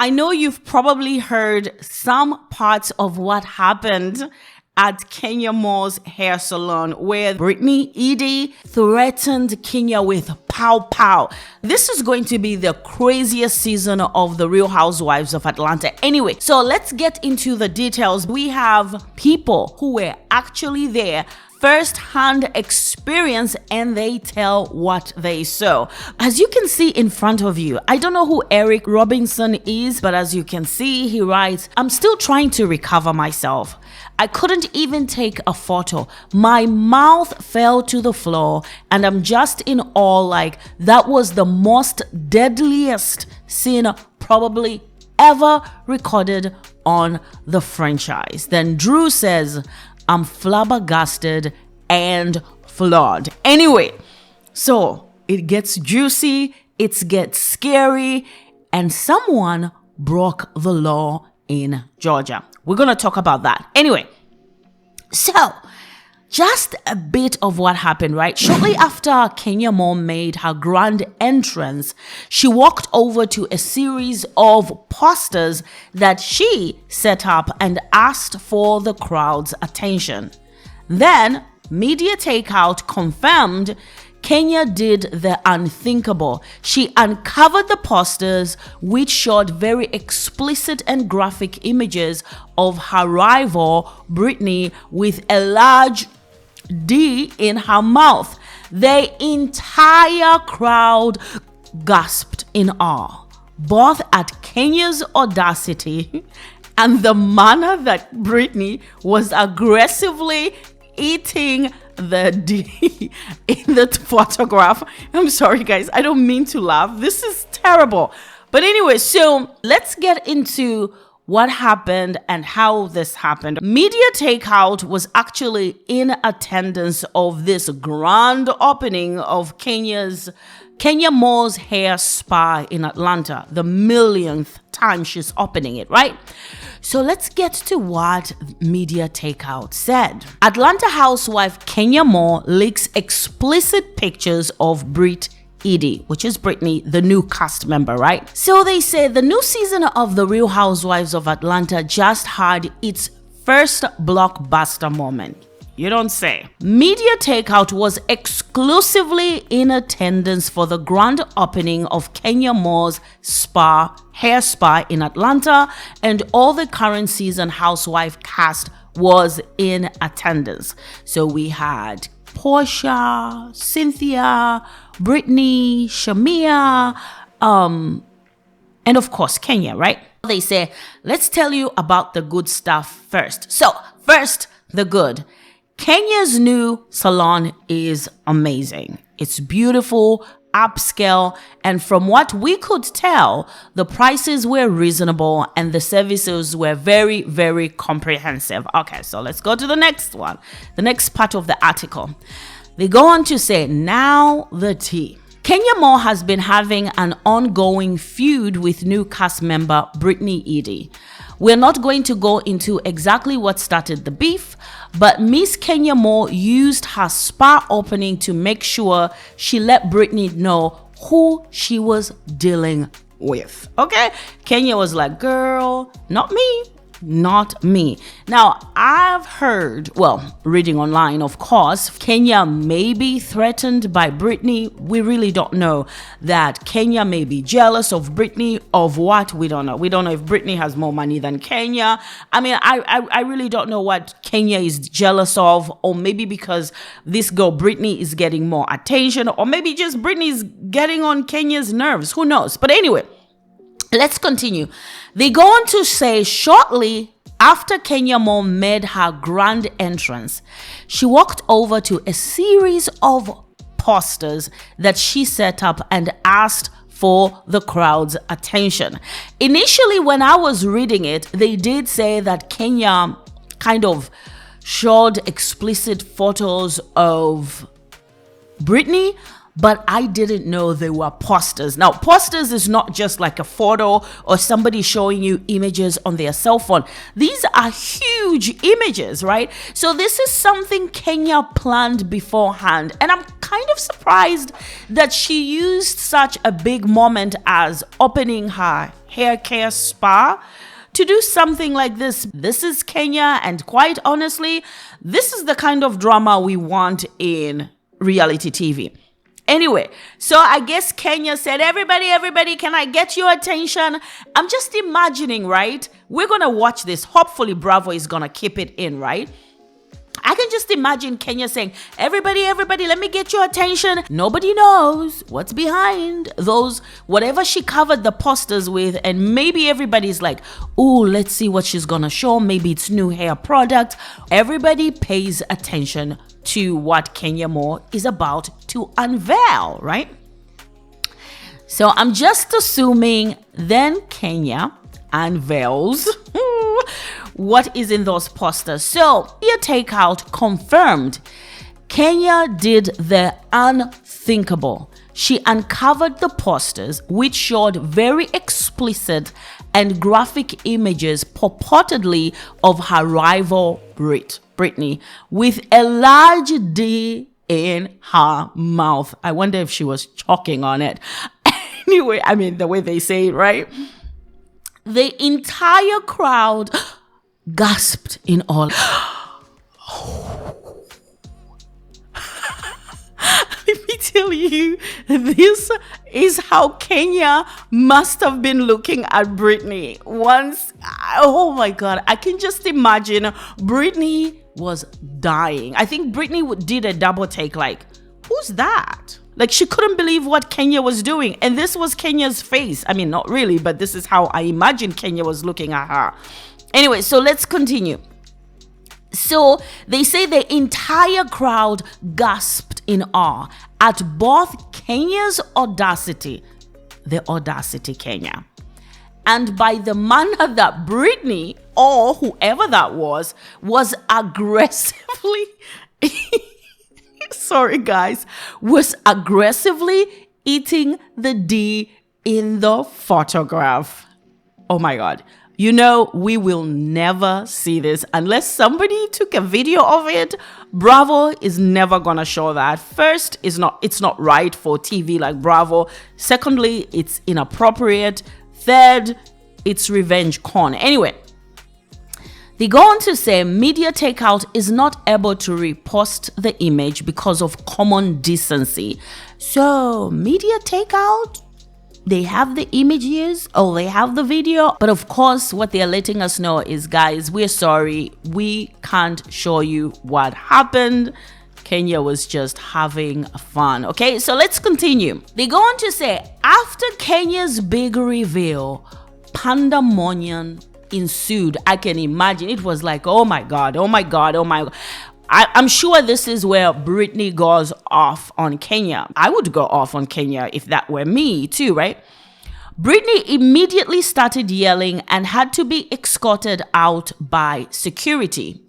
I know you've probably heard some parts of what happened at Kenya Moore's hair salon, where Brittany Eady threatened Kenya with pow pow. This is going to be the craziest season of the Real Housewives of Atlanta. Anyway, so let's get into the details. We have people who were actually there, first-hand experience, and they tell what they saw. As you can see in front of you, I don't know who Eric Robinson is, but as you can see, he writes, "I'm still trying to recover myself. I couldn't even take a photo. My mouth fell to the floor and I'm just in awe, like that was the most deadliest scene probably ever recorded on the franchise." Then Drew says, "I'm flabbergasted and flawed." Anyway, so it gets juicy, it gets scary, and someone broke the law in Georgia. We're going to talk about that. Anyway, so just a bit of what happened, right? Shortly after Kenya Moore made her grand entrance, she walked over to a series of posters that she set up and asked for the crowd's attention. Then, Media Takeout confirmed Kenya did the unthinkable. She uncovered the posters, which showed very explicit and graphic images of her rival, Brittnay, with a large D in her mouth. The entire crowd gasped in awe, both at Kenya's audacity and the manner that Brittnay was aggressively eating the D in the photograph. I'm sorry, guys. I don't mean to laugh. This is terrible. But anyway, so let's get into what happened and how this happened. Media Takeout was actually in attendance of this grand opening of Kenya Moore's hair spa in Atlanta, the millionth time she's opening it, right? So let's get to what Media Takeout said. Atlanta housewife Kenya Moore leaks explicit pictures of Britt Eady, which is Brittnay, the new cast member, right? So they say the new season of The Real Housewives of Atlanta just had its first blockbuster moment. You don't say. Media Takeout was exclusively in attendance for the grand opening of Kenya Moore's hair spa in Atlanta, and all the current season housewife cast was in attendance. So we had Porsha, Cynthia, Brittany, Shamia, and of course Kenya, right? They say, let's tell you about the good stuff first. So first, the good. Kenya's new salon is amazing. It's beautiful, upscale, and from what we could tell, the prices were reasonable and the services were very, very comprehensive. Okay, so let's go to the next one, the next part of the article. They go on to say, now the tea. Kenya Moore has been having an ongoing feud with new cast member Brittany Eady. We're not going to go into exactly what started the beef, but Miss Kenya Moore used her spa opening to make sure she let Brittany know who she was dealing with. Okay? Kenya was like, girl, not me. Not me. Now, I've heard, well, reading online, of course, Kenya may be threatened by Brittany. We really don't know that. Kenya may be jealous of Brittany. Of what? We don't know. We don't know if Brittany has more money than Kenya. I mean, I really don't know what Kenya is jealous of, or maybe because this girl Brittany is getting more attention, or maybe just Brittany's getting on Kenya's nerves. Who knows? But anyway, let's continue. They go on to say, shortly after Kenya Moore made her grand entrance, she walked over to a series of posters that she set up and asked for the crowd's attention. Initially, when I was reading it, they did say that Kenya kind of showed explicit photos of Brittany, but I didn't know they were posters. Now, posters is not just like a photo or somebody showing you images on their cell phone. These are huge images, right? So this is something Kenya planned beforehand. And I'm kind of surprised that she used such a big moment as opening her hair care spa to do something like this. This is Kenya, and quite honestly, this is the kind of drama we want in reality TV. Anyway, so I guess Kenya said, everybody, can I get your attention? I'm just imagining, right? We're going to watch this. Hopefully Bravo is going to keep it in, right? I can just imagine Kenya saying, everybody, let me get your attention. Nobody knows what's behind those, whatever she covered the posters with. And maybe everybody's like, oh, let's see what she's going to show. Maybe it's new hair product. Everybody pays attention to what Kenya Moore is about to unveil, right? So I'm just assuming then Kenya unveils what is in those posters. So Media Takeout confirmed Kenya did the unthinkable. She uncovered the posters, which showed very explicit and graphic images purportedly of her rival Brittnay, with a large D in her mouth. I wonder if she was choking on it. Anyway, I mean, the way they say it, right? The entire crowd gasped in awe. Let me tell you, this is how Kenya must have been looking at Brittnay once. Oh my God, I can just imagine Brittnay was dying. I think Brittnay did a double take, like, who's that? Like, she couldn't believe what Kenya was doing. And this was Kenya's face. I mean, not really, but this is how I imagine Kenya was looking at her. Anyway, so let's continue. So they say the entire crowd gasped in awe at both Kenya's audacity, the audacity Kenya, and by the manner that Brittnay, or whoever that was aggressively sorry guys, was aggressively eating the D in the photograph. Oh my God. You know, we will never see this unless somebody took a video of it. Bravo is never gonna show that. First, it's not right for TV like Bravo. Secondly, it's inappropriate. Third, it's revenge porn. Anyway, they go on to say Media Takeout is not able to repost the image because of common decency. So Media Takeout, they have the images, or they have the video, but of course what they're letting us know is, guys, we're sorry, we can't show you what happened. Kenya was just having fun. Okay, so let's continue. They go on to say, after Kenya's big reveal, pandemonium ensued. I can imagine it was like, oh my God. I'm sure this is where Brittnay goes off on Kenya. I would go off on Kenya if that were me too, right? Brittnay immediately started yelling and had to be escorted out by security.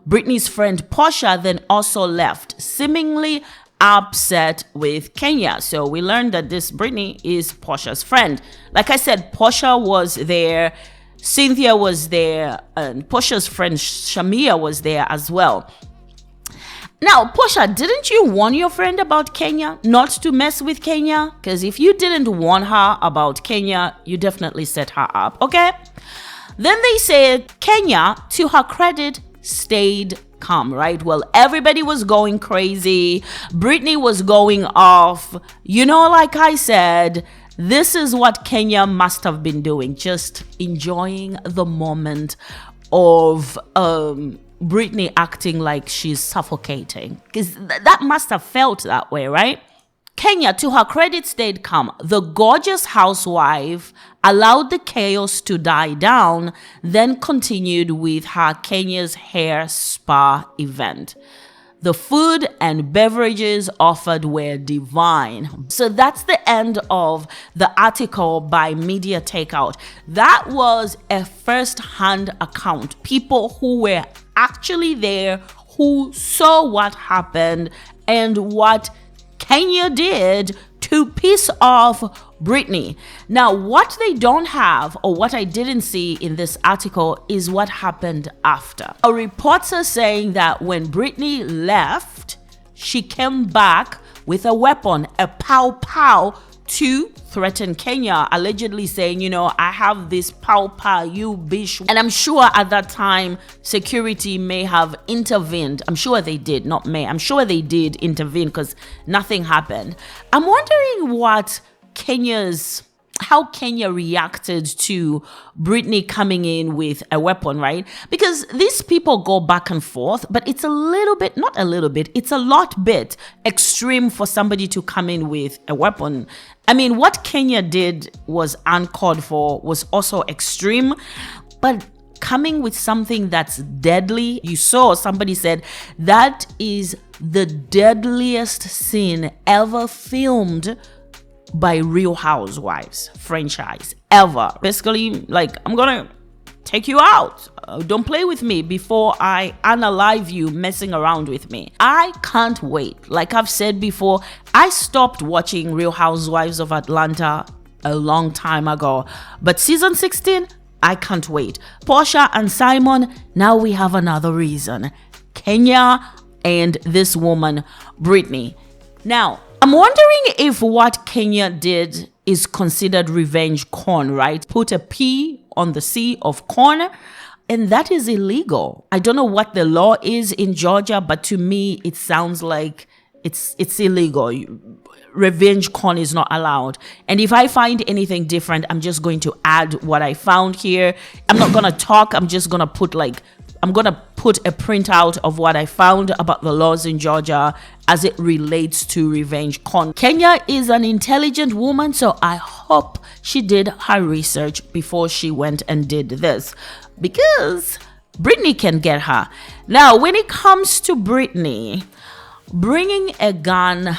Brittnay's friend Porsha then also left, seemingly upset with Kenya. So we learned that this Brittnay is Porsha's friend. Like I said, Porsha was there, Cynthia was there, and Porsha's friend Shamia was there as well. Now, Porsha, didn't you warn your friend about Kenya not to mess with Kenya? Because if you didn't warn her about Kenya, you definitely set her up, okay? Then they said Kenya, to her credit, stayed calm, right? Well, everybody was going crazy. Brittnay was going off. You know, like I said, this is what Kenya must have been doing, just enjoying the moment of Brittnay acting like she's suffocating, because that must have felt that way, right? Kenya, to her credit, stayed calm. The gorgeous housewife allowed the chaos to die down, then continued with her Kenya's hair spa event. The food and beverages offered were divine. So that's the end of the article by Media Takeout. That was a first-hand account. People who were actually there, who saw what happened and what Kenya did to piss off Brittnay. Now, what they don't have, or what I didn't see in this article, is what happened after. A reporter saying that when Brittnay left, she came back with a weapon, a pow-pow, to threaten Kenya, allegedly saying, you know, I have this pow-pow, you bitch. And I'm sure at that time, security may have intervened. I'm sure they did, not may. I'm sure they did intervene because nothing happened. I'm wondering how Kenya reacted to Brittnay coming in with a weapon, right? Because these people go back and forth, but it's it's a lot bit extreme for somebody to come in with a weapon. I mean, what Kenya did was uncalled for, was also extreme, but coming with something that's deadly, you saw somebody said that is the deadliest scene ever filmed by Real Housewives franchise ever. Basically, like, I'm gonna take you out. Don't play with me before I unalive you messing around with me. I can't wait. Like I've said before, I stopped watching Real Housewives of Atlanta a long time ago. But season 16, I can't wait. Porsha and Simon, now we have another reason. Kenya and this woman, Brittnay. Now, I'm wondering if what Kenya did is considered revenge corn, right? Put a P on the C of corn, and that is illegal. I don't know what the law is in Georgia, but to me, it sounds like it's illegal. Revenge corn is not allowed. And if I find anything different, I'm just going to add what I found here. I'm not going to talk. I'm just going to put a printout of what I found about the laws in Georgia as it relates to revenge corn. Kenya is an intelligent woman, so I hope she did her research before she went and did this, because Brittnay can get her. Now, when it comes to Brittnay, bringing a gun,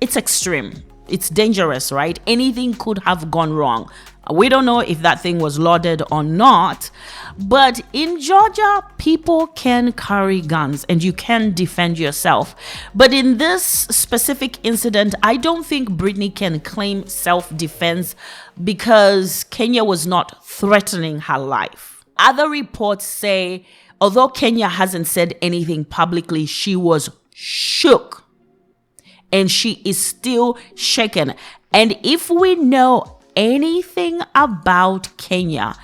it's extreme. It's dangerous, right? Anything could have gone wrong. We don't know if that thing was loaded or not, but in Georgia, people can carry guns and you can defend yourself. But in this specific incident, I don't think Brittnay can claim self-defense because Kenya was not threatening her life. Other reports say, although Kenya hasn't said anything publicly, she was shook and she is still shaken. And if we know anything about Kenya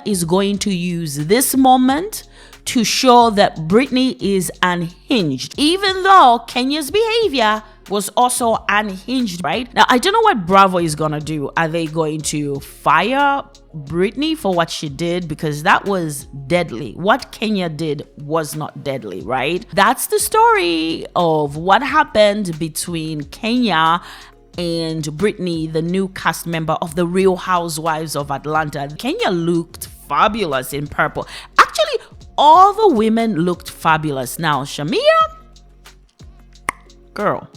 is going to use this moment to show that Brittnay is unhinged, even though Kenya's behavior was also unhinged, right? Now, I don't know what Bravo is gonna do. Are they going to fire Brittnay for what she did? Because that was deadly. What Kenya did was not deadly, right? That's the story of what happened between Kenya and Brittnay, the new cast member of the Real Housewives of Atlanta. Kenya looked fabulous in purple. Actually, all the women looked fabulous. Now, Shamia, girl.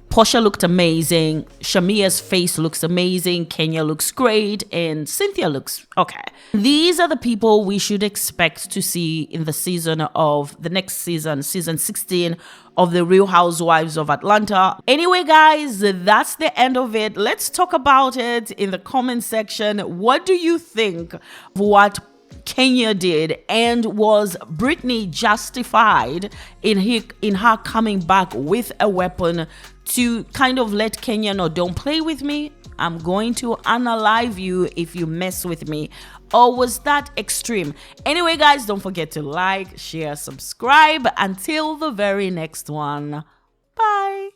Porsha looked amazing. Shamia's face looks amazing. Kenya looks great. And Cynthia looks okay. These are the people we should expect to see in the next season, season 16 of the Real Housewives of Atlanta. Anyway, guys, that's the end of it. Let's talk about it in the comment section. What do you think of what Kenya did, and was Brittnay justified in her coming back with a weapon to kind of let Kenya know, don't play with me, I'm going to unalive you if you mess with me? Or was that extreme? Anyway, guys, don't forget to like, share, subscribe. Until the very next one, bye.